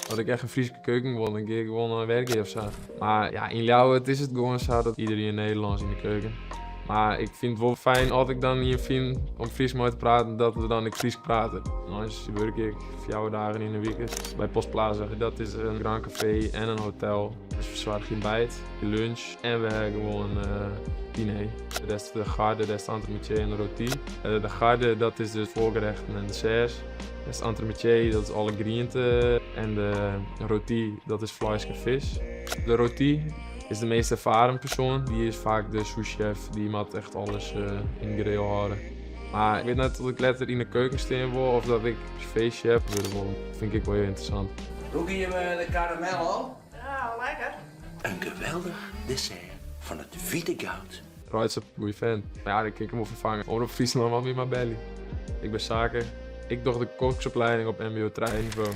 Dat ik echt een Friese keuken wil, dan ga ik gewoon werken of zo. Maar ja, in Leeuwen is het gewoon zo dat iedereen Nederlands in de keuken. Maar ik vind het wel fijn als ik dan hier vind om Fries mee te praten, dat we dan in Fries praten. Anders werk ik 4 dagen in de week bij Postplaza. Dat is een Grand Café en een hotel. Dus we zwart geen bijt, lunch en we hebben gewoon diner. De rest de garde, de rest entremetier en de roti. De garde, dat is dus voorgerechten en desserts. Dat is entremetier, dat is alle groenten. En de roti, dat is vlees en vis. De roti is de meest ervaren persoon. Die is vaak de souschef, die moet echt alles in de grill houden. Maar ik weet net dat ik letterlijk in de keuken staan wil of dat ik privéchef wil worden. Dat vind ik wel heel interessant. Hoe kun je me de karamel al? Ja, lekker. Een geweldig dessert van het witte goud. Right, een goede fan. Maar ja, ik kan hem wel vervangen. Omroep Friesland, wat weer maar belly. Ik ben zaken. Ik doe de koksopleiding op MBO 3 niveau.